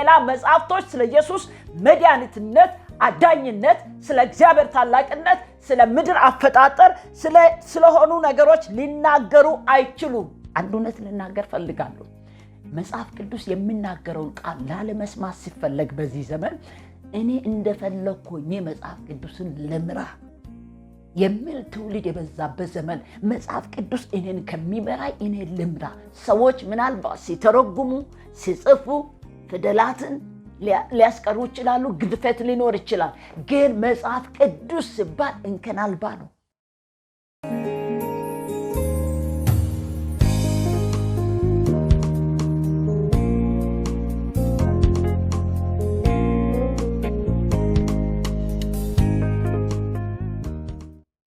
ሌላ መጽሐፍቶች ስለ ኢየሱስ መድኃኒትነት አዳኝነት ስለ እግዚአብሔር ታላቅነት ስለ ምድር አፈጣጠር ስለሆኑ ነገሮች ሊናገሩ አይችሉም አንዱነት ልናገር ፈልጋለሁ መጽሐፍ ቅዱስ የሚናገረውን ቃል ላለመስማት ሲፈለግ በዚህ ዘመን እኔ እንደፈለኩኝ መጽሐፍ ቅዱስን ለምራ የሚል ትውልድ የበዛበት ዘመን መጽሐፍ ቅዱስ እኔን ከሚመራኝ እኔ ልምራ ሰዎች ምናልባት ሲተረጉሙ ሲጽፉ ፊደላትን ሊያስቀሩ ይችላሉ ግድፈት ሊኖር ይችላል ግን መጽሐፍ ቅዱስ ሲባል እንከን አልባ ነው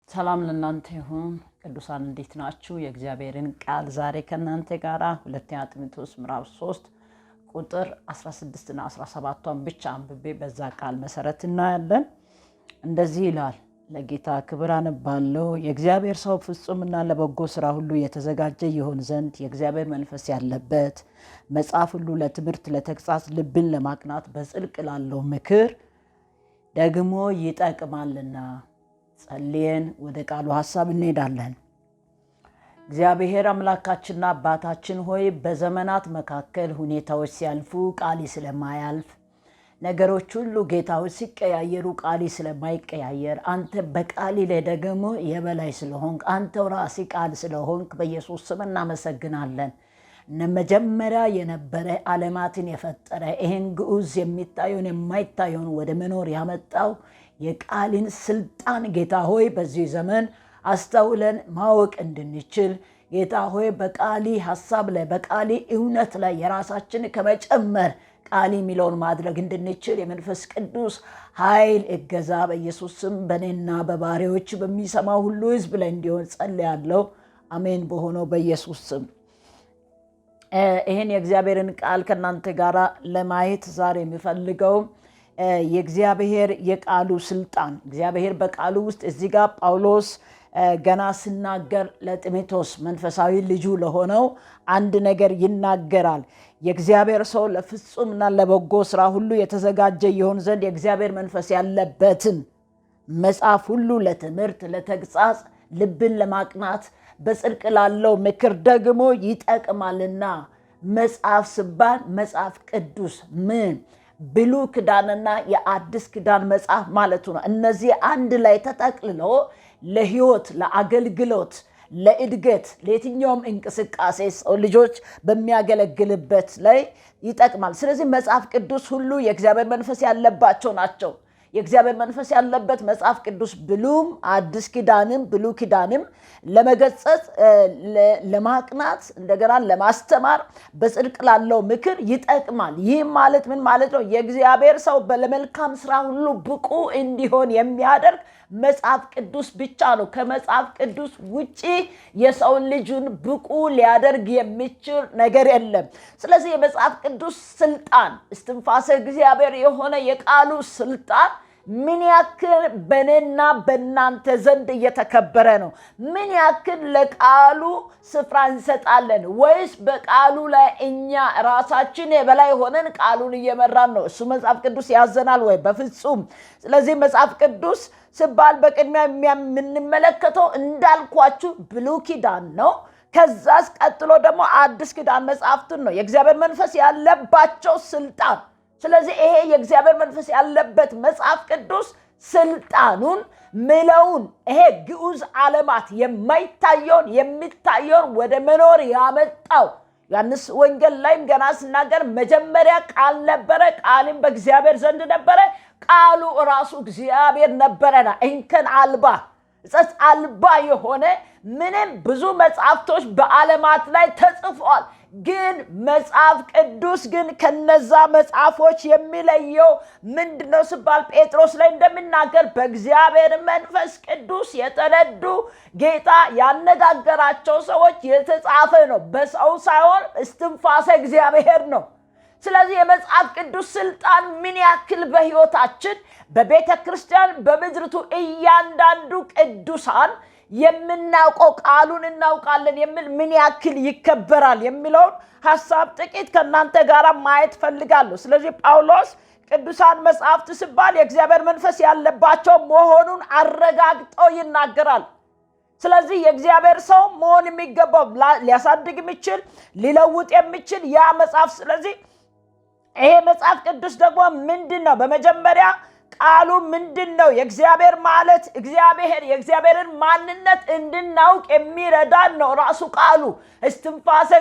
ሰላም ለእናንተ ይሁን ቅዱሳን እንዴት ናችሁ የእግዚአብሔርን ቃል ዛሬ ከእናንተ ጋር ሁለተኛ ጢሞቴዎስ ምዕራፍ 3 ቁጥር 16 እና 17ን ብቻ አንብቤ በዛ ቃል መሰረት እናያለን እንደዚህ ይላል ለጌታ ክብር አነባለሁ የእግዚአብሔር ሰው ፍጹምና ለበጎ ሥራ ሁሉ የተዘጋጀ ይሆን ዘንድ የእግዚአብሔር መንፈስ ያለበት መጽሐፍ ሁሉ ለትምህርት ለተግሣጽ ልብን ለማቅናት በጽድቅ ላለው ምክር ደግሞ ይጠቅማልና ጸልየን ወደ ቃሉ ሐሳብ እንሄዳለን እግዚአብሔር አምላካችንና አባታችን ሆይ በዘመናት መካከል ሁኔታዎች ሲያልፉ ቃል ስለማያልፍ ነገሮች ሁሉ ጌታው ሲቀያየሩ ቃል ስለማይቀያየር አንተ በቃል ላይ ደግሞ የበላይ ስለሆንክ አንተው ራስህ ቃል ስለሆንክ በኢየሱስ ስም እናመሰግናለን መጀመሪያ የነበረ ዓለማትን የፈጠረ ይሄን ግዑዝ የሚታየውን የማይታየውን ወደ መኖር ያመጣው የቃልን ስልጣን ጌታ ሆይ በዚህ ዘመን አስተውለን ማወቅ እንድንችል ጌታ ሆይ በቃሊ ሐሳብ ላይ በቃሊ እውነት ላይ የራሳችን ከመጨመር ቃሊ ሚለውን ማድረግ እንድንችል የመንፈስ ቅዱስ ኃይል እገዛ በኢየሱስ ስም በእኔና በባሪያዎች በሚሰማው ሁሉ ሕዝብ ላይ እንዲሆን ጸልያለሁ አሜን በሆነው በኢየሱስ ስም ይሄን የእግዚአብሔርን ቃል ከናንተ ጋር ለማየት ዛሬ የሚፈልገው የእግዚአብሔር የቃሉ ስልጣን እግዚአብሔር በቃሉ ውስጥ እዚህ ጋር ጳውሎስ ገና ሲናገር ለጢሞቴዎስ መንፈሳዊ ልጁ ለሆነው አንድ ነገር ይናገራል የእግዚአብሔር ሰው ለፍጹምና ለበጎ ሥራ ሁሉ የተዘጋጀ ይሆን ዘንድ የእግዚአብሔር መንፈስ ያለበትን መጽሐፍ ሁሉ ለትምህርት ለተግሣጽ ልብን ለማቅናት በጽድቅ ላለው ምክር ደግሞ ይጠቅማልና መጽሐፍ ሲባል መጽሐፍ ቅዱስ ምን ብሉይ ኪዳንና የአዲስ ኪዳን መጽሐፍ ማለት ነው እነዚህ አንድ ላይ ተጠቅልለው ለህይወት ለአገልግሎት ለእድገት ለየትኛውም እንቅስቃሴ ሰው ልጆች በሚያገለግልበት ላይ ይጠቅማል ስለዚህ መጽሐፍ ቅዱስ ሁሉ የእግዚአብሔር መንፈስ ያለባቸው ናቸው የእግዚአብሔር መንፈስ ያለበት መጽሐፍ ቅዱስ ብሉይም አዲስ ኪዳንም ብሉይ ኪዳንም ለመገሰጽ ለማቅናት እንደገና ለማስተማር በጽድቅ ላለው ምክር ይጠቅማል ይህ ማለት ምን ማለት ነው የእግዚአብሔር ሰው በለመልካም ሥራ ሁሉ ብቁ እንዲሆን የሚያደርግ መጽሐፍ ቅዱስ ብቻ ነው ከመጽሐፍ ቅዱስ ውጪ የሰው ልጅን ብቁ ሊያደርግ የሚችል ነገር የለም ስለዚህ የመጽሐፍ ቅዱስ ስልጣን እስትንፋሰ እግዚአብሔር የሆነ የቃሉ ስልጣን ምን ያክል በእኔና በእናንተ ዘንድ እየተከበረ ነው ምን ያክል ለቃሉ ስፍራ እንሰጣለን ወይስ በቃሉ ላይ እኛ ራሳችን የበላይ ሆነን ቃሉን እየመራን ነው እሱ መጽሐፍ ቅዱስ ያዘናል ወይ በፍጹም ስለዚህ መጽሐፍ ቅዱስ ሲባል በቅድሚያ የምንመለከተው እንዳልኳችሁ ብሉይ ኪዳን ነው ከዛስ ቀጥሎ ደግሞ አዲስ ኪዳን መጽሐፍትን ነው የእግዚአብሔር መንፈስ ያለባቸው ስልጣን ስለዚህ ይሄ የእግዚአብሔር መንፈስ ያለበት መጽሐፍ ቅዱስ ስልጣኑን ምለውን ይሄ ግዑዝ ዓለማት የማይታየውን የሚታየውን ወደ መኖር ያመጣው ዮሐንስ ወንጌል ላይም ገና ሲናገር መጀመሪያ ቃል ነበረ ቃልም በእግዚአብሔር ዘንድ ነበረ ቃሉ ራሱ እግዚአብሔር ነበረና እንከን አልባ ጸጽ አልባ የሆነ ምንም ብዙ መጽሐፍቶች በዓለማት ላይ ተጽፈዋል ግን መጽሐፍ ቅዱስ ግን ከነዛ መጽሐፎች የሚለየው ምንድነው ሲባል ጴጥሮስ ላይ እንደሚናገር በእግዚአብሔር መንፈስ ቅዱስ የተነዱ ጌታ ያነጋገራቸው ሰዎች የተጻፈ ነው በሰው ሳይሆን እስትንፋሰ እግዚአብሔር ነው ስለዚህ የመጽሐፍ ቅዱስ ስልጣን ምን ያክል በህይወታችን በቤተ ክርስቲያን በምድርቱ እያንዳንዱ ቅዱሳን የምናውቀው ቃሉን እናውቃለን የሚል ምን ያክል ይከበራል የሚለው ሐሳብ ጥቂት ከናንተ ጋር ማየት ፈልጋለሁ። ስለዚህ ጳውሎስ ቅዱሳን መጻሕፍት ሲባል የእግዚአብሔር መንፈስ ያለባቸው መሆኑን አረጋግጦ ይናገራል። ስለዚህ የእግዚአብሔር ሰው መሆን የሚገባው ሊያሳድግ የሚችል ሊለውጥ የሚችል ያ መጽሐፍ። ስለዚህ ይሄ መጽሐፍ ቅዱስ ደግሞ ምንድነው? በመጀመሪያ ቃሉ ምንድነው? የእግዚአብሔር ማለት የእግዚአብሔርን ማንነት እንድናውቅ የሚረዳን ነው ራሱ ቃሉ። እስትንፋሰ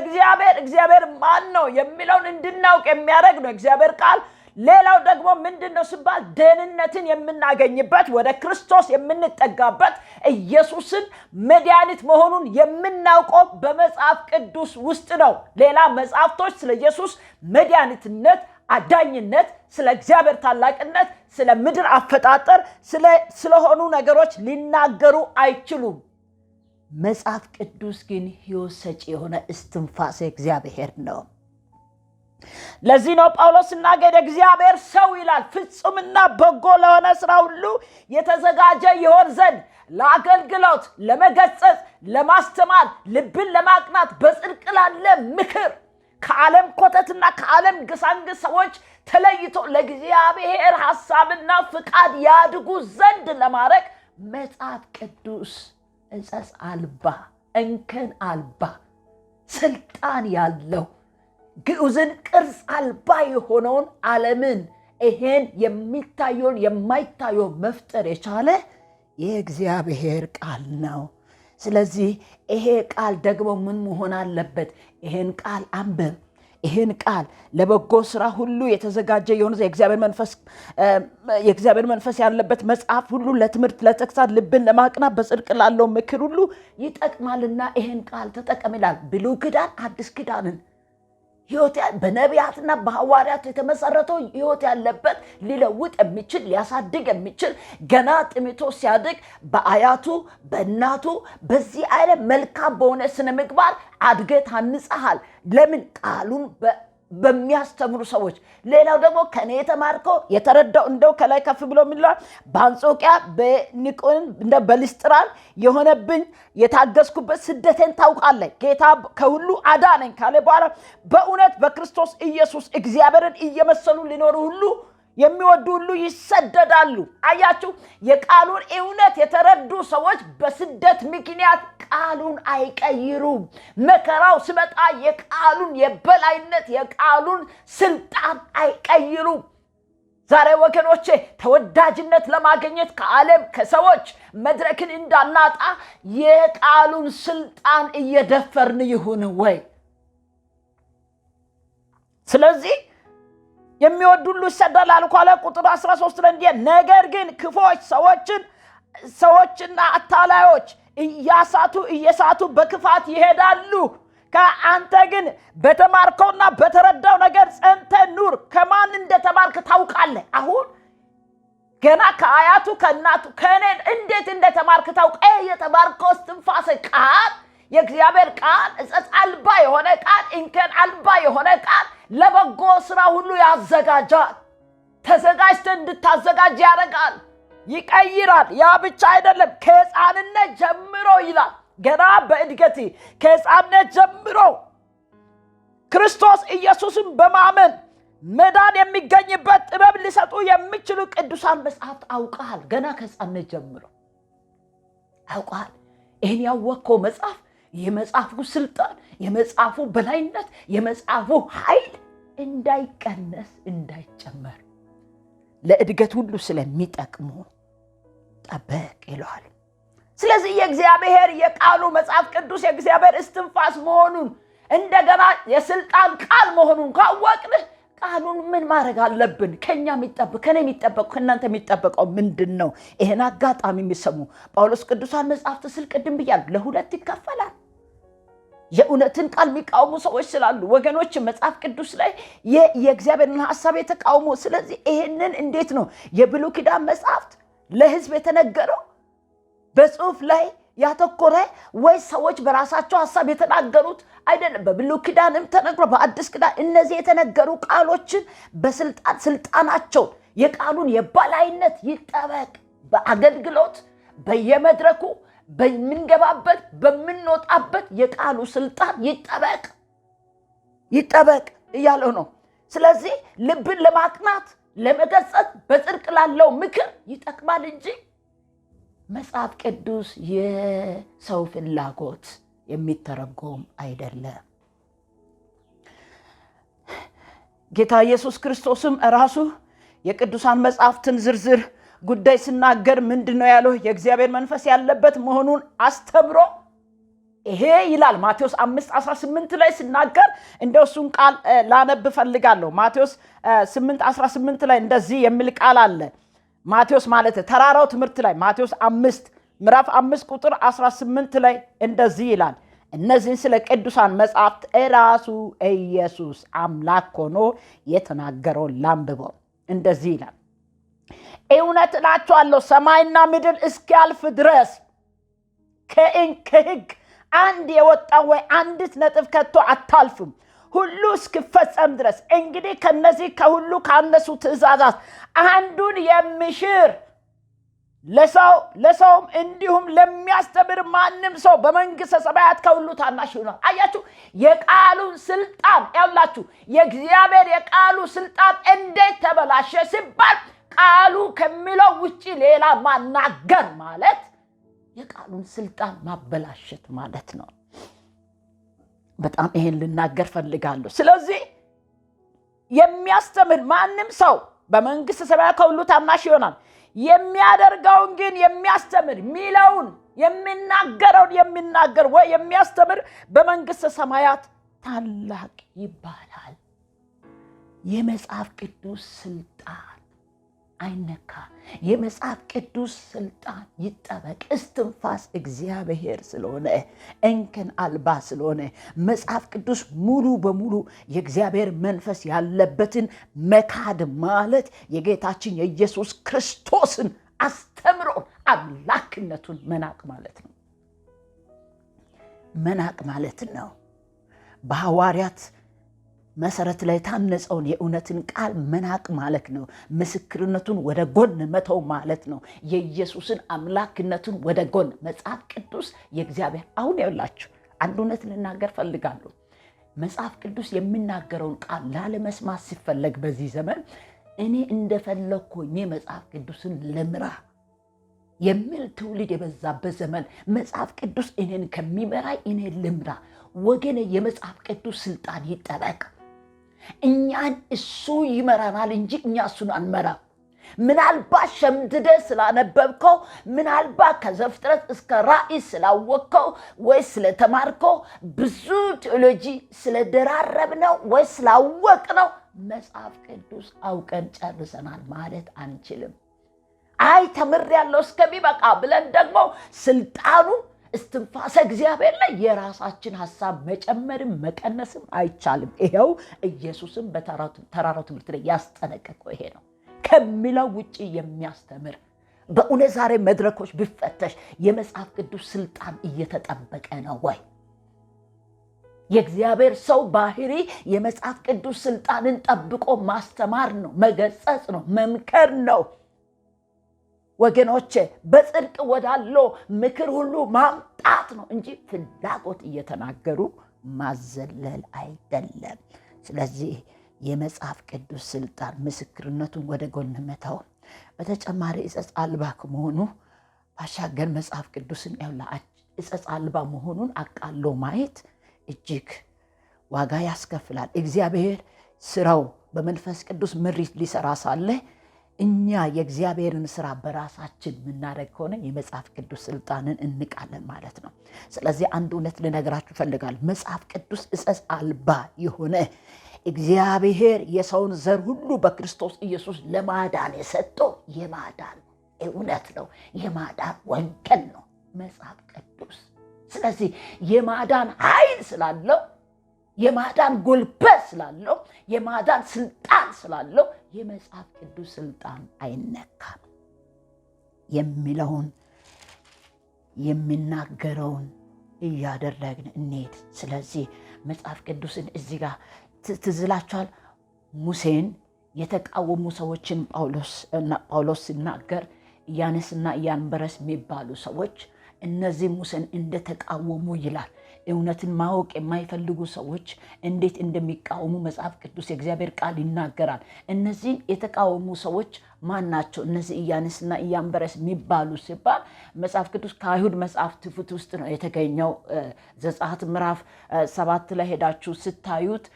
እግዚአብሔር ማን ነው የሚለውን እንድናውቅ የሚያደርግ ነው እግዚአብሔር ቃል። ሌላው ደግሞ ምንድነው ሲባል ደህንነትን የምናገኝበት ወደ ክርስቶስ የምንጠጋበት ኢየሱስን መድኃኒት መሆኑን የምናውቀው በመጽሐፍ ቅዱስ ውስጥ ነው። ሌላ መጽሐፍቶች ስለ ኢየሱስ መድኃኒትነት፣ አዳኝነት፣ ስለ እግዚአብሔር ታላቅነት፣ ስለ ምድር አፈጣጠር ስለሆኑ ነገሮች ሊናገሩ አይችሉም። መጽሐፍ ቅዱስ ግን ሕይወት ሰጪ የሆነ እስትንፋሰ እግዚአብሔር ነው። ለዚህ ነው ጳውሎስ ሲናገር እግዚአብሔር ሰው ይላል ፍጹምና በጎ ለሆነ ሥራ ሁሉ የተዘጋጀ ይሆን ዘንድ ለአገልግሎት፣ ለመገሰጽ፣ ለማስተማር፣ ልብን ለማቅናት በጽድቅ ላለ ምክር ከዓለም ኮተትና ከዓለም ግሳንግስ ሰዎች ተለይቶ ለእግዚአብሔር ሐሳብና ፍቃድ ያድጉ ዘንድ ለማድረግ መጽሐፍ ቅዱስ ዕፀፅ አልባ እንከን አልባ ስልጣን ያለው ግዑዝን ቅርጽ አልባ የሆነውን ዓለምን ይሄን የሚታየውን የማይታየው መፍጠር የቻለ የእግዚአብሔር ቃል ነው። ስለዚህ ይሄ ቃል ደግሞ ምን መሆን አለበት? ይሄን ቃል አንብብ። ይሄን ቃል ለበጎ ሥራ ሁሉ የተዘጋጀ የሆነ የእግዚአብሔር መንፈስ ያለበት መጽሐፍ ሁሉ ለትምህርት፣ ለተግሣጽ፣ ልብን ለማቅናት በጽድቅ ላለው ምክር ሁሉ ይጠቅማልና ይሄን ቃል ተጠቀም ይላል። ብሉይ ኪዳን አዲስ ኪዳንን ሕይወት በነቢያትና በሐዋርያት የተመሰረተው ሕይወት ያለበት ሊለውጥ የሚችል ሊያሳድግ የሚችል ገና ጢሞቴዎስ ሲያድግ በአያቱ በእናቱ በዚህ አይነት መልካም በሆነ ስነ ምግባር አድገህ ታንጸሃል። ለምን? ቃሉን በሚያስተምሩ ሰዎች። ሌላው ደግሞ ከኔ የተማርከው የተረዳው እንደው ከላይ ከፍ ብሎ የሚለው በአንጾኪያ በኒቆን እንደ በልስጥራን የሆነብኝ የታገስኩበት ስደቴን ታውቃለህ። ጌታ ከሁሉ አዳነኝ ካለ በኋላ በእውነት በክርስቶስ ኢየሱስ እግዚአብሔርን እየመሰሉ ሊኖሩ ሁሉ የሚወዱ ሁሉ ይሰደዳሉ። አያችሁ፣ የቃሉን እውነት የተረዱ ሰዎች በስደት ምክንያት ቃሉን አይቀይሩም። መከራው ሲመጣ የቃሉን የበላይነት የቃሉን ስልጣን አይቀይሩም። ዛሬ ወገኖቼ ተወዳጅነት ለማግኘት ከዓለም ከሰዎች መድረክን እንዳናጣ የቃሉን ስልጣን እየደፈርን ይሁን ወይ? ስለዚህ የሚወዱ ሁሉ ይሰደዳሉ ካለ ቁጥር 13 ላይ እንዲህ ነገር ግን ክፎች ሰዎችና አታላዮች እየሳቱ በክፋት ይሄዳሉ። ከአንተ ግን በተማርከውና በተረዳው ነገር ጸንተህ ኑር። ከማን እንደተማርክ ታውቃለህ። አሁን ገና ከአያቱ ከእናቱ ከኔ እንዴት እንደተማርክ ታውቃለህ። የተማርከው እስትንፋሰ ቃል የእግዚአብሔር ቃል ዕፀፅ አልባ የሆነ ቃል እንከን አልባ የሆነ ቃል ለበጎ ሥራ ሁሉ ያዘጋጃል። ተዘጋጅተህ እንድታዘጋጅ ያደርጋል፣ ይቀይራል። ያ ብቻ አይደለም፣ ከሕፃንነት ጀምሮ ይላል ገና በእድገት ከሕፃንነት ጀምሮ ክርስቶስ ኢየሱስን በማመን መዳን የሚገኝበት ጥበብ ሊሰጡ የሚችሉ ቅዱሳን መጽሐፍት አውቀሃል። ገና ከሕፃንነት ጀምሮ አውቀሃል። ይህን ያወቅከው መጽሐፍ የመጽሐፉ ስልጣን፣ የመጽሐፉ በላይነት፣ የመጽሐፉ ኃይል እንዳይቀነስ እንዳይጨመር ለእድገት ሁሉ ስለሚጠቅሙ ጠበቅ ይለዋል። ስለዚህ የእግዚአብሔር የቃሉ መጽሐፍ ቅዱስ የእግዚአብሔር እስትንፋስ መሆኑን እንደገና የስልጣን ቃል መሆኑን ካወቅን ቃሉን ምን ማድረግ አለብን? ከኛ የሚጠበቅ ከኔ የሚጠበቅ ከእናንተ የሚጠበቀው ምንድን ነው? ይሄን አጋጣሚ የሚሰሙ ጳውሎስ ቅዱሳን መጽሐፍት ስል ቅድም ብያለሁ ለሁለት ይከፈላል። የእውነትን ቃል የሚቃወሙ ሰዎች ስላሉ ወገኖች መጽሐፍ ቅዱስ ላይ የእግዚአብሔርን ሐሳብ የተቃውሙ። ስለዚህ ይሄንን እንዴት ነው የብሉይ ኪዳን መጽሐፍት ለሕዝብ የተነገረው በጽሑፍ ላይ ያተኮረ ወይ ሰዎች በራሳቸው ሐሳብ የተናገሩት አይደለም። በብሉይ ኪዳንም ተነግሮ በአዲስ ኪዳን እነዚህ የተነገሩ ቃሎችን ስልጣናቸው የቃሉን የበላይነት ይጠበቅ። በአገልግሎት በየመድረኩ በምንገባበት በምንወጣበት የቃሉ ስልጣን ይጠበቅ እያለው ነው። ስለዚህ ልብን ለማቅናት ለመገሰጽ በጽድቅ ላለው ምክር ይጠቅማል እንጂ መጽሐፍ ቅዱስ የሰው ፍላጎት የሚተረጎም አይደለም። ጌታ ኢየሱስ ክርስቶስም ራሱ የቅዱሳን መጽሐፍትን ዝርዝር ጉዳይ ሲናገር ምንድነው ያለው? የእግዚአብሔር መንፈስ ያለበት መሆኑን አስተምሮ ይሄ ይላል። ማቴዎስ 5:18 ላይ ሲናገር እንደሱን ቃል ላነብ ፈልጋለሁ። ማቴዎስ 8:18 ላይ እንደዚህ የሚል ቃል አለ። ማቴዎስ ማለት ተራራው ትምህርት ላይ ማቴዎስ 5 ምዕራፍ 5 ቁጥር 18 ላይ እንደዚህ ይላል። እነዚህን ስለ ቅዱሳን መጽሐፍት ራሱ ኢየሱስ አምላክ ሆኖ የተናገረው ላንብበው። እንደዚህ ይላል፣ እውነት እላችኋለሁ ሰማይና ምድር እስኪያልፍ ድረስ ከሕግ አንድ የወጣ ወይ አንዲት ነጥብ ከቶ አታልፍም፣ ሁሉ እስኪፈጸም ድረስ። እንግዲህ ከነዚህ ከሁሉ ካነሱ ትእዛዛት አንዱን የሚሽር ለሰውም እንዲሁም ለሚያስተምር ማንም ሰው በመንግሥተ ሰማያት ከሁሉ ታናሽ ይሆናል። አያችሁ፣ የቃሉን ስልጣን ያላችሁ የእግዚአብሔር የቃሉ ስልጣን እንዴት ተበላሸ ሲባል ቃሉ ከሚለው ውጪ ሌላ ማናገር ማለት የቃሉን ስልጣን ማበላሸት ማለት ነው። በጣም ይሄን ልናገር ፈልጋለሁ። ስለዚህ የሚያስተምር ማንም ሰው በመንግሥተ ሰማያት ከሁሉ ታናሽ ይሆናል። የሚያደርገውን ግን የሚያስተምር ሚለውን የሚናገረውን የሚናገር ወይ የሚያስተምር በመንግሥተ ሰማያት ታላቅ ይባላል። የመጽሐፍ ቅዱስ ስልጣን አይነካ። የመጽሐፍ ቅዱስ ስልጣን ይጠበቅ። እስትንፋስ እግዚአብሔር ስለሆነ እንከን አልባ ስለሆነ መጽሐፍ ቅዱስ ሙሉ በሙሉ የእግዚአብሔር መንፈስ ያለበትን መካድ ማለት የጌታችን የኢየሱስ ክርስቶስን አስተምሮ አምላክነቱን መናቅ ማለት ነው። መናቅ ማለት ነው። በሐዋርያት መሰረት ላይ ታነጸውን የእውነትን ቃል መናቅ ማለት ነው። ምስክርነቱን ወደ ጎን መተው ማለት ነው። የኢየሱስን አምላክነቱን ወደ ጎን። መጽሐፍ ቅዱስ የእግዚአብሔር አሁን ያላችሁ አንድ እውነት ልናገር ፈልጋለሁ። መጽሐፍ ቅዱስ የሚናገረውን ቃል ላለመስማት ሲፈለግ በዚህ ዘመን እኔ እንደፈለኩኝ መጽሐፍ ቅዱስን ልምራ የሚል ትውልድ የበዛበት ዘመን፣ መጽሐፍ ቅዱስ እኔን ከሚመራኝ እኔ ልምራ። ወገኔ የመጽሐፍ ቅዱስ ስልጣን ይጠበቅ። እኛን እሱ ይመራናል እንጂ እኛ እሱን አንመራም። ምናልባት ሸምድደ ስላነበብከው፣ ምናልባት ከዘፍጥረት እስከ ራእይ ስላወቅከው ወይ ስለተማርከው ብዙ ቴዎሎጂ ስለደራረብነው ወይ ስላወቅነው መጽሐፍ ቅዱስ አውቀን ጨርሰናል ማለት አንችልም። አይ ተምሬያለሁ እስከሚበቃ ብለን ደግሞ ስልጣኑ እስትንፋሰ እግዚአብሔር ላይ የራሳችን ሐሳብ መጨመርም መቀነስም አይቻልም። ይሄው ኢየሱስም በተራራው ትምህርት ላይ ያስጠነቀቀው ይሄ ነው። ከሚለው ውጪ የሚያስተምር በእውነት ዛሬ መድረኮች ቢፈተሽ የመጽሐፍ ቅዱስ ስልጣን እየተጠበቀ ነው ወይ? የእግዚአብሔር ሰው ባህሪ የመጽሐፍ ቅዱስ ስልጣንን ጠብቆ ማስተማር ነው፣ መገሰጽ ነው፣ መምከር ነው። ወገኖቼ በጽድቅ ወዳለው ምክር ሁሉ ማምጣት ነው እንጂ ፍላጎት እየተናገሩ ማዘለል አይደለም። ስለዚህ የመጽሐፍ ቅዱስ ስልጣን ምስክርነቱን ወደ ጎን መተው፣ በተጨማሪ ዕፀፅ አልባ ከመሆኑ ባሻገር መጽሐፍ ቅዱስን ዕፀፅ አልባ መሆኑን አቃሎ ማየት እጅግ ዋጋ ያስከፍላል። እግዚአብሔር ስራው በመንፈስ ቅዱስ ምሪት ሊሰራ ሳለ እኛ የእግዚአብሔርን ስራ በራሳችን የምናደርግ ከሆነ የመጽሐፍ ቅዱስ ስልጣንን እንቃለን ማለት ነው። ስለዚህ አንድ እውነት ልነግራችሁ እፈልጋለሁ። መጽሐፍ ቅዱስ ዕፀፅ አልባ የሆነ እግዚአብሔር የሰውን ዘር ሁሉ በክርስቶስ ኢየሱስ ለማዳን የሰጠው የማዳን እውነት ነው፣ የማዳን ወንጌል ነው መጽሐፍ ቅዱስ። ስለዚህ የማዳን ኃይል ስላለው፣ የማዳን ጉልበት ስላለው፣ የማዳን ስልጣን ስላለው የመጽሐፍ ቅዱስ ስልጣን አይነካም። የሚለውን የሚናገረውን እያደረግን እንሄድ። ስለዚህ መጽሐፍ ቅዱስን እዚህ ጋር ትዝላችኋል። ሙሴን የተቃወሙ ሰዎችን ጳውሎስ ሲናገር ኢያኔስና ኢያንበረስ የሚባሉ ሰዎች እነዚህ ሙሴን እንደተቃወሙ ይላል። እውነትን ማወቅ የማይፈልጉ ሰዎች እንዴት እንደሚቃወሙ መጽሐፍ ቅዱስ የእግዚአብሔር ቃል ይናገራል። እነዚህ የተቃወሙ ሰዎች ማን ናቸው? እነዚህ ኢያኔስና ኢያንበሬስ የሚባሉ ሲባል መጽሐፍ ቅዱስ ከአይሁድ መጽሐፍ ትውፊት ውስጥ ነው የተገኘው። ዘጸአት ምዕራፍ 7 ላይ ሄዳችሁ ስታዩት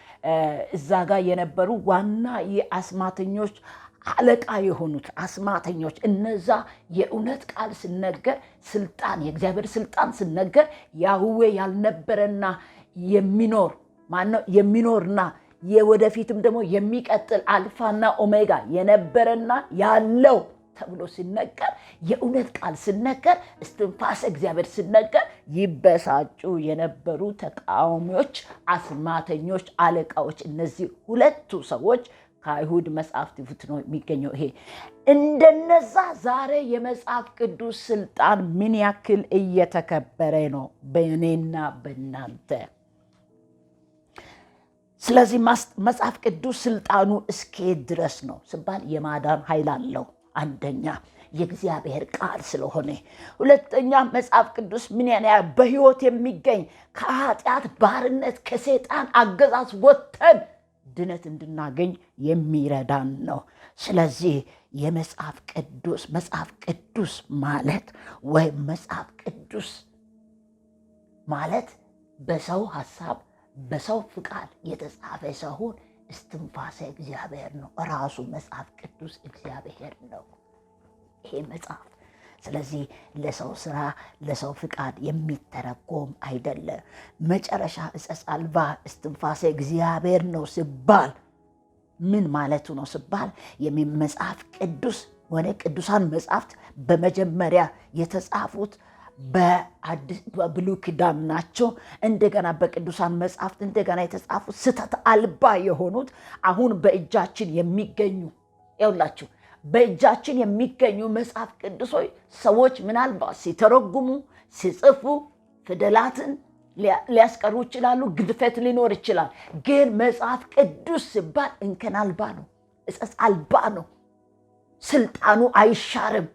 እዛ ጋር የነበሩ ዋና የአስማተኞች አለቃ የሆኑት አስማተኞች እነዛ የእውነት ቃል ሲነገር ስልጣን የእግዚአብሔር ስልጣን ሲነገር ያህዌ ያልነበረና የሚኖር ማነው? የሚኖርና የወደፊትም ደግሞ የሚቀጥል አልፋና ኦሜጋ የነበረና ያለው ተብሎ ሲነገር የእውነት ቃል ሲነገር እስትንፋሰ እግዚአብሔር ሲነገር ይበሳጩ የነበሩ ተቃዋሚዎች፣ አስማተኞች፣ አለቃዎች እነዚህ ሁለቱ ሰዎች ከአይሁድ መጽሐፍ ትውፊት ነው የሚገኘው። ይሄ እንደነዛ ዛሬ የመጽሐፍ ቅዱስ ስልጣን ምን ያክል እየተከበረ ነው በእኔና በእናንተ። ስለዚህ መጽሐፍ ቅዱስ ስልጣኑ እስከየት ድረስ ነው ሲባል የማዳን ኃይል አለው። አንደኛ የእግዚአብሔር ቃል ስለሆነ፣ ሁለተኛ መጽሐፍ ቅዱስ ምን ያህል በሕይወት የሚገኝ ከኃጢአት ባርነት ከሰይጣን አገዛዝ ወጥተን ድነት እንድናገኝ የሚረዳን ነው። ስለዚህ የመጽሐፍ ቅዱስ ማለት ወይም መጽሐፍ ቅዱስ ማለት በሰው ሐሳብ በሰው ፍቃድ የተጻፈ ሳይሆን እስትንፋሰ እግዚአብሔር ነው። ራሱ መጽሐፍ ቅዱስ እግዚአብሔር ነው ይሄ መጽሐፍ። ስለዚህ ለሰው ስራ ለሰው ፍቃድ የሚተረጎም አይደለም። መጨረሻ ዕፀ አልባ እስትንፋሰ እግዚአብሔር ነው ሲባል ምን ማለቱ ነው ሲባል መጽሐፍ ቅዱስ ወደ ቅዱሳን መጽሐፍት በመጀመሪያ የተጻፉት በብሉይ ኪዳን ናቸው። እንደገና በቅዱሳን መጽሐፍት እንደገና የተጻፉት ስህተት አልባ የሆኑት አሁን በእጃችን የሚገኙ ይኸውላችሁ በእጃችን የሚገኙ መጽሐፍ ቅዱሶች ሰዎች ምናልባት ሲተረጉሙ ሲጽፉ ፊደላትን ሊያስቀሩ ይችላሉ፣ ግድፈት ሊኖር ይችላል። ግን መጽሐፍ ቅዱስ ሲባል እንከን አልባ ነው፣ ዕፀ አልባ ነው። ስልጣኑ አይሻርም።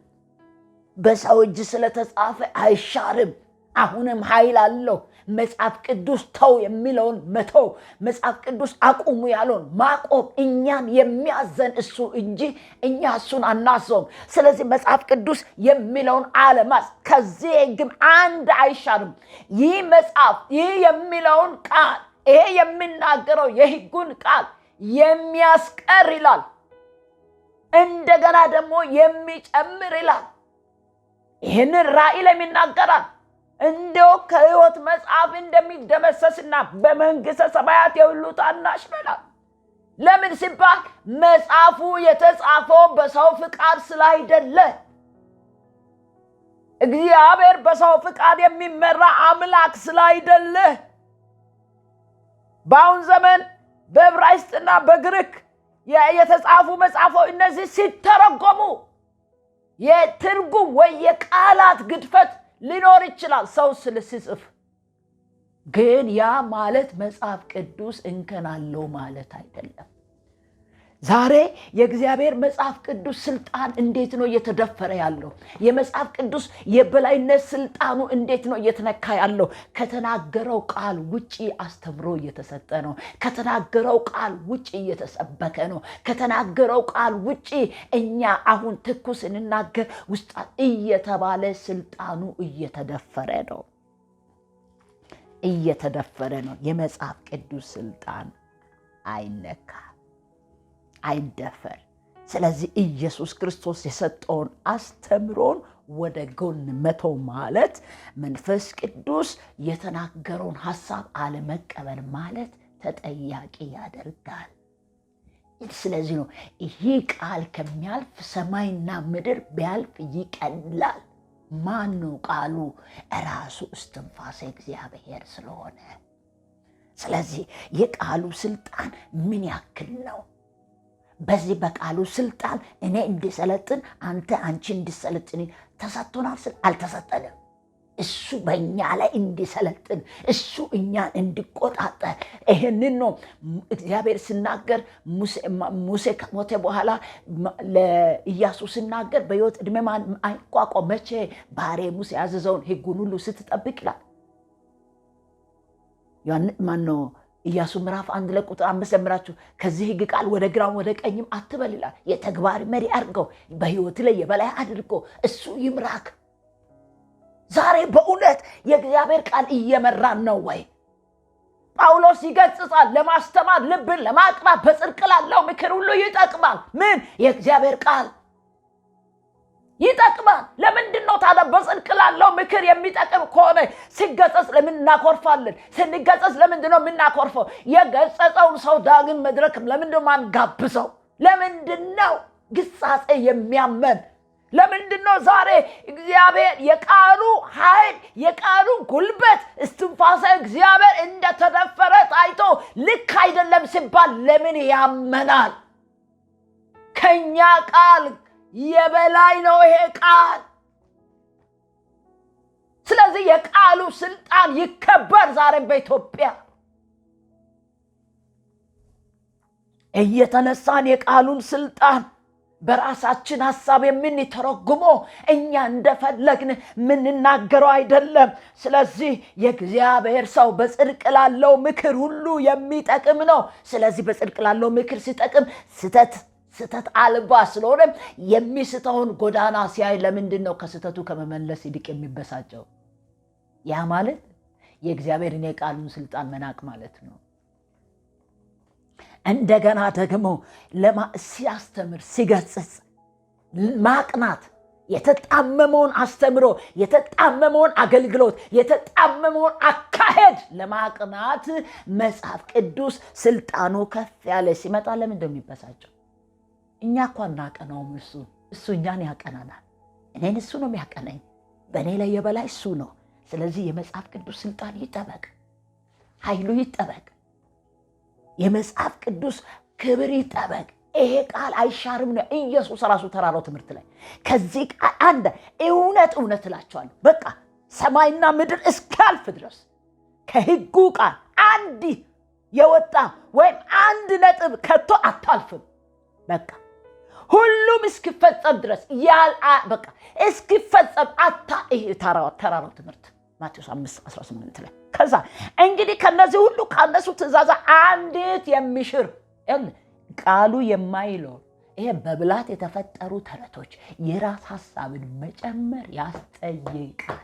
በሰው እጅ ስለተጻፈ አይሻርም። አሁንም ኃይል አለው። መጽሐፍ ቅዱስ ተው የሚለውን መተው፣ መጽሐፍ ቅዱስ አቁሙ ያለውን ማቆም እኛን የሚያዘን እሱ እንጂ እኛ እሱን አናዘውም። ስለዚህ መጽሐፍ ቅዱስ የሚለውን አለማስ ከዚህ ግን አንድ አይሻርም። ይህ መጽሐፍ ይህ የሚለውን ቃል ይሄ የሚናገረው የሕጉን ቃል የሚያስቀር ይላል፣ እንደገና ደግሞ የሚጨምር ይላል። ይህንን ራእይ ላይ ይናገራል። እንደው ከሕይወት መጽሐፍ እንደሚደመሰስና በመንግሥተ ሰማያት የሁሉ ታናሽ ነው ይላል። ለምን ሲባል መጽሐፉ የተጻፈው በሰው ፍቃድ ስላይደለ፣ እግዚአብሔር በሰው ፍቃድ የሚመራ አምላክ ስላይደለ። በአሁን ዘመን በዕብራይስጥና በግሪክ የተጻፉ መጽሐፎች እነዚህ ሲተረጎሙ የትርጉም ወይ የቃላት ግድፈት ሊኖር ይችላል ሰው ሲጽፍ። ግን ያ ማለት መጽሐፍ ቅዱስ እንከን አለው ማለት አይደለም። ዛሬ የእግዚአብሔር መጽሐፍ ቅዱስ ስልጣን እንዴት ነው እየተደፈረ ያለው? የመጽሐፍ ቅዱስ የበላይነት ስልጣኑ እንዴት ነው እየተነካ ያለው? ከተናገረው ቃል ውጪ አስተምሮ እየተሰጠ ነው። ከተናገረው ቃል ውጪ እየተሰበከ ነው። ከተናገረው ቃል ውጪ እኛ አሁን ትኩስ እንናገር ውስጥ እየተባለ ስልጣኑ እየተደፈረ ነው። የመጽሐፍ ቅዱስ ስልጣን አይነካ አይደፈር። ስለዚህ ኢየሱስ ክርስቶስ የሰጠውን አስተምሮን ወደ ጎን መተው ማለት መንፈስ ቅዱስ የተናገረውን ሐሳብ አለመቀበል ማለት ተጠያቂ ያደርጋል። ስለዚህ ነው ይህ ቃል ከሚያልፍ ሰማይና ምድር ቢያልፍ ይቀላል። ማን ነው ቃሉ? ራሱ እስትንፋሰ እግዚአብሔር ስለሆነ። ስለዚህ የቃሉ ስልጣን ምን ያክል ነው? በዚህ በቃሉ ስልጣን እኔ እንድሰለጥን አንቺ እንድሰለጥን ተሰጥቶናል? አልተሰጠንም። እሱ በእኛ ላይ እንዲሰለጥን እሱ እኛን እንዲቆጣጠር ይሄንን ነው እግዚአብሔር ሲናገር ሙሴ ከሞተ በኋላ ለኢያሱ ሲናገር በሕይወት ዕድሜ አይቋቋም መቼ ባሪያዬ ሙሴ ያዘዘውን ሕጉን ሁሉ ስትጠብቅ ይላል። ማነው ኢያሱ ምዕራፍ 1 ቁጥር 5 ጀምራችሁ ከዚህ ሕግ ቃል ወደ ግራም ወደ ቀኝም አትበል ይላል። የተግባር መሪ አድርገው በሕይወት ላይ የበላይ አድርገው እሱ ይምራክ። ዛሬ በእውነት የእግዚአብሔር ቃል እየመራን ነው ወይ? ጳውሎስ ይገጽጻል ለማስተማር ልብን ለማቅናት በጽድቅ ላለው ምክር ሁሉ ይጠቅማል። ምን የእግዚአብሔር ቃል ይጠቅማል። ለምንድነው ታዲያ በጽድቅ ላለው ምክር የሚጠቅም ከሆነ ሲገጸጽ ለምን እናኮርፋለን? ስንገጸጽ ለምንድነው የምናኮርፈው? የገጸጸውን ሰው ዳግም መድረክ ለምንድነው ማንጋብሰው? ለምንድነው ግሳጼ የሚያመን? ለምንድነው ዛሬ እግዚአብሔር የቃሉ ኃይል የቃሉ ጉልበት እስትንፋሰ እግዚአብሔር እንደተደፈረ ታይቶ ልክ አይደለም ሲባል ለምን ያመናል? ከኛ ቃል የበላይ ነው ይሄ ቃል። ስለዚህ የቃሉ ስልጣን ይከበር ዛሬ በኢትዮጵያ። እየተነሳን የቃሉን ስልጣን በራሳችን ሐሳብ የምንተረጉመው እኛ እንደፈለግን ምንናገረው አይደለም። ስለዚህ የእግዚአብሔር ሰው በጽድቅ ላለው ምክር ሁሉ የሚጠቅም ነው። ስለዚህ በጽድቅ ላለው ምክር ሲጠቅም ስተት አልባ ስለሆነ የሚስተውን ጎዳና ሲያይ ለምንድነው ከስተቱ ከመመለስ ይልቅ የሚበሳጨው? ያ ማለት የእግዚአብሔርን የቃሉን ስልጣን መናቅ ማለት ነው። እንደገና ደግሞ ሲያስተምር ሲገጽጽ ማቅናት የተጣመመውን አስተምሮ የተጣመመውን አገልግሎት የተጣመመውን አካሄድ ለማቅናት መጽሐፍ ቅዱስ ስልጣኑ ከፍ ያለ ሲመጣ ለምንድነው የሚበሳጨው? እኛ እኮ እናቀናውም እሱ እኛን ያቀናናል። እኔን እሱ ነው የሚያቀናኝ። በእኔ ላይ የበላይ እሱ ነው። ስለዚህ የመጽሐፍ ቅዱስ ስልጣን ይጠበቅ፣ ኃይሉ ይጠበቅ፣ የመጽሐፍ ቅዱስ ክብር ይጠበቅ። ይሄ ቃል አይሻርም ነው ኢየሱስ ራሱ ተራራው ትምህርት ላይ ከዚህ ቃል አንድ እውነት እላችኋለሁ በቃ ሰማይና ምድር እስካልፍ ድረስ ከሕጉ ቃል አንድ የወጣ ወይም አንድ ነጥብ ከቶ አታልፍም። በቃ ሁሉም እስኪፈጸም ድረስ በቃ እስኪፈጸም ይሄ ተራራው ትምህርት ማቴዎስ 5:18 ላይ ከዛ እንግዲህ ከነዚህ ሁሉ ካነሱ ትእዛዛት አንዲት የሚሽር ቃሉ የማይለው ይሄ በብላት የተፈጠሩ ተረቶች የራስ ሐሳብን መጨመር ያስጠይቃል።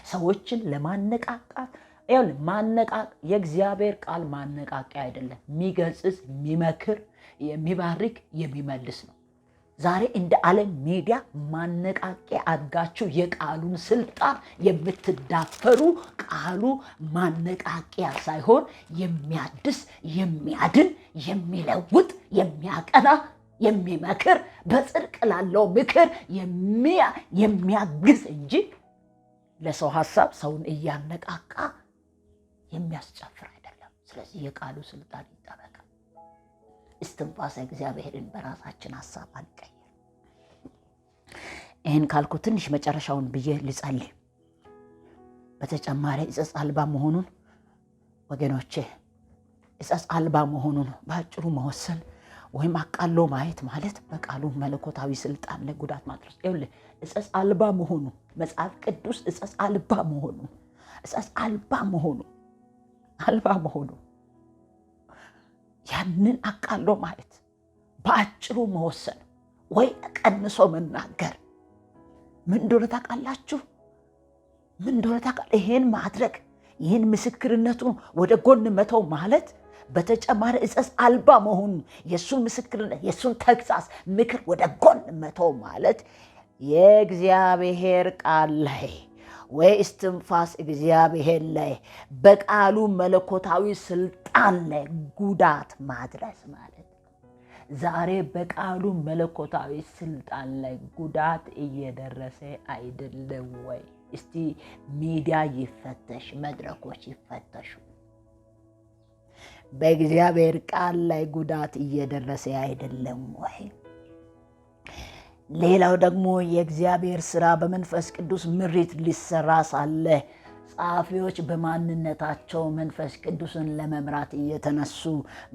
ሰዎችን ለማነቃቃት የእግዚአብሔር ቃል ማነቃቂያ አይደለም። የሚገጽጽ የሚመክር የሚባርክ የሚመልስ ነው። ዛሬ እንደ ዓለም ሚዲያ ማነቃቂያ አድጋችሁ የቃሉን ስልጣን የምትዳፈሩ ቃሉ ማነቃቂያ ሳይሆን የሚያድስ የሚያድን የሚለውጥ የሚያቀና የሚመክር በጽድቅ ላለው ምክር የሚያግዝ እንጂ ለሰው ሐሳብ ሰውን እያነቃቃ የሚያስጨፍር አይደለም። ስለዚህ የቃሉ ስልጣን ይጠበቃል። እስትንፋሰ እግዚአብሔርን በራሳችን ሐሳብ አንቀይር። ይህን ካልኩ ትንሽ መጨረሻውን ብዬ ልጸልይ። በተጨማሪ ዕፀፅ አልባ መሆኑን ወገኖቼ ዕፀፅ አልባ መሆኑን በአጭሩ መወሰን ወይም አቃሎ ማየት ማለት በቃሉ መለኮታዊ ስልጣን ለጉዳት ማድረስ። ይኸውልህ ዕፀፅ አልባ መሆኑ መጽሐፍ ቅዱስ ዕፀፅ አልባ መሆኑ ያንን አቃሎ ማየት በአጭሩ መወሰን ወይ ቀንሶ መናገር ምን እንደሆነ ታውቃላችሁ? ይሄን ማድረግ ይህን ምስክርነቱን ወደ ጎን መተው ማለት በተጨማሪ ዕፀፅ አልባ መሆኑ የሱን ምስክርነት የሱን ተግሳጽ ምክር ወደ ጎን መተው ማለት የእግዚአብሔር ቃል ላይ ወይ እስትንፋስ እግዚአብሔር ላይ በቃሉ መለኮታዊ ስልጣን ላይ ጉዳት ማድረስ ማለት ነው። ዛሬ በቃሉ መለኮታዊ ስልጣን ላይ ጉዳት እየደረሰ አይደለም ወይ? እስቲ ሚዲያ ይፈተሽ፣ መድረኮች ይፈተሹ። በእግዚአብሔር ቃል ላይ ጉዳት እየደረሰ አይደለም ወይ? ሌላው ደግሞ የእግዚአብሔር ሥራ በመንፈስ ቅዱስ ምሪት ሊሰራ ሳለ ጸሐፊዎች በማንነታቸው መንፈስ ቅዱስን ለመምራት እየተነሱ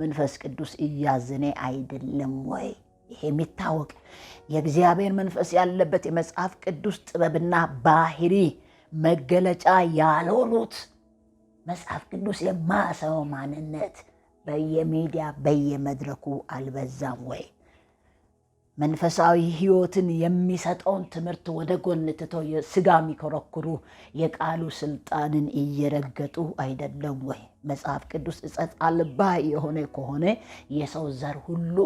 መንፈስ ቅዱስ እያዘነ አይደለም ወይ? ይሄ የሚታወቅ የእግዚአብሔር መንፈስ ያለበት የመጽሐፍ ቅዱስ ጥበብና ባህሪ መገለጫ ያልሆኑት መጽሐፍ ቅዱስ የማያሰው ማንነት በየሚዲያ በየመድረኩ አልበዛም ወይ? መንፈሳዊ ሕይወትን የሚሰጠውን ትምህርት ወደ ጎን ትተው የሥጋ የሚኮረኩሩ የቃሉ ስልጣንን እየረገጡ አይደለም ወይ? መጽሐፍ ቅዱስ ዕፀ አልባ የሆነ ከሆነ የሰው ዘር ሁሉ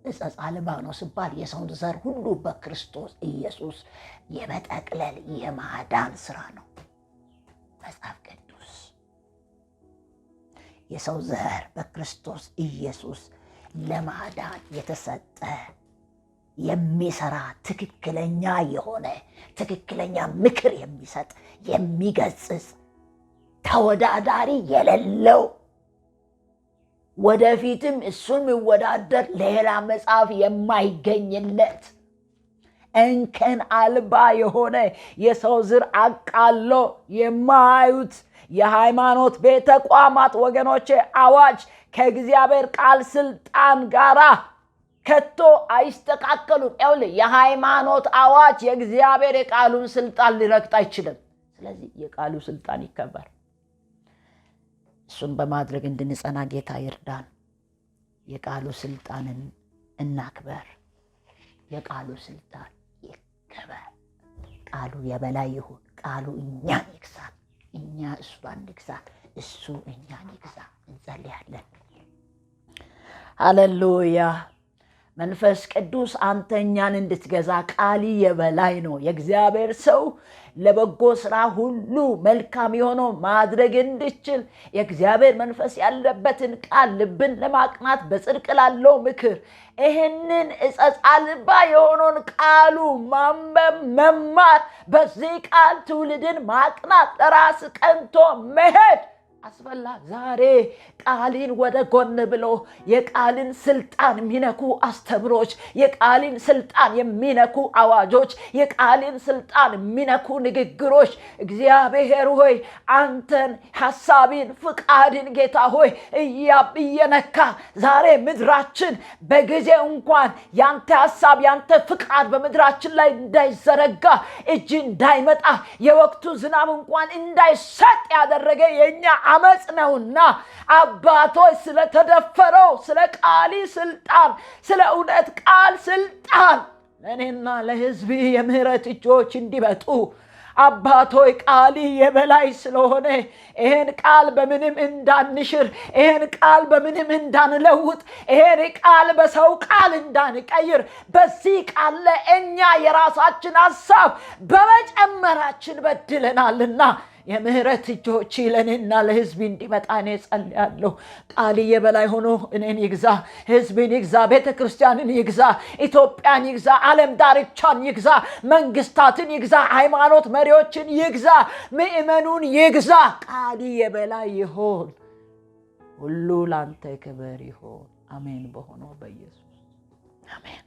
ዕፀ አልባ ነው ሲባል የሰው ዘር ሁሉ በክርስቶስ ኢየሱስ የመጠቅለል የማዳን ሥራ ነው። መጽሐፍ ቅዱስ የሰው ዘር በክርስቶስ ኢየሱስ ለማዳን የተሰጠ የሚሰራ ትክክለኛ የሆነ ትክክለኛ ምክር የሚሰጥ የሚገስጽ ተወዳዳሪ የሌለው ወደፊትም እሱን የሚወዳደር ሌላ መጽሐፍ የማይገኝለት እንከን አልባ የሆነ የሰው ዘር አቃሎ የማያዩት የሃይማኖት ቤተ ተቋማት ወገኖቼ አዋጅ ከእግዚአብሔር ቃል ስልጣን ጋራ ከቶ አይስተካከሉም። ይኸውልህ የሃይማኖት አዋጅ የእግዚአብሔር የቃሉን ስልጣን ሊረግጥ አይችልም። ስለዚህ የቃሉ ስልጣን ይከበር። እሱን በማድረግ እንድንጸና ጌታ ይርዳን። የቃሉ ስልጣንን እናክበር። የቃሉ ስልጣን ይከበር። ቃሉ የበላይ ይሁን። ቃሉ እኛን ይግዛ፣ እኛ እሱን ንግዛ፣ እሱ እኛን ይግዛ። እንጸልያለን። ሃሌሉያ። መንፈስ ቅዱስ አንተኛን እንድትገዛ ቃል የበላይ ነው። የእግዚአብሔር ሰው ለበጎ ሥራ ሁሉ መልካም የሆነው ማድረግ እንድችል የእግዚአብሔር መንፈስ ያለበትን ቃል ልብን ለማቅናት በጽድቅ ላለው ምክር ይህንን ዕፀ አልባ የሆነውን ቃሉ ማንበብ መማር፣ በዚህ ቃል ትውልድን ማቅናት፣ ለራስ ቀንቶ መሄድ አስፈላጊ። ዛሬ ቃልን ወደ ጎን ብሎ የቃልን ስልጣን የሚነኩ አስተምሮች፣ የቃልን ስልጣን የሚነኩ አዋጆች፣ የቃልን ስልጣን የሚነኩ ንግግሮች እግዚአብሔር ሆይ አንተን ሐሳብን ፍቃድን ጌታ ሆይ እየነካ ዛሬ ምድራችን በጊዜ እንኳን ያንተ ሐሳብ ያንተ ፍቃድ በምድራችን ላይ እንዳይዘረጋ እጅ እንዳይመጣ የወቅቱ ዝናብ እንኳን እንዳይሰጥ ያደረገ የኛ አመጽ ነውና አባቶች ስለተደፈረው ስለ ቃሊ ስልጣን ስለ እውነት ቃል ስልጣን ለእኔና ለሕዝብ የምህረት እጆች እንዲበጡ አባቶይ ቃሊ የበላይ ስለሆነ ይሄን ቃል በምንም እንዳንሽር፣ ይሄን ቃል በምንም እንዳንለውጥ፣ ይሄን ቃል በሰው ቃል እንዳንቀይር፣ በዚህ ቃል ለእኛ የራሳችን ሐሳብ በመጨመራችን በድለናልና የምህረት እጆች ለእኔና ለሕዝብ እንዲመጣ እኔ ጸልያለሁ። ቃል የበላይ ሆኖ እኔን ይግዛ፣ ሕዝብን ይግዛ፣ ቤተ ክርስቲያንን ይግዛ፣ ኢትዮጵያን ይግዛ፣ ዓለም ዳርቻን ይግዛ፣ መንግስታትን ይግዛ፣ ሃይማኖት መሪዎችን ይግዛ፣ ምእመኑን ይግዛ። ቃል የበላይ ይሆን። ሁሉ ላንተ ክብር ይሆን። አሜን። በሆነው በኢየሱስ አሜን።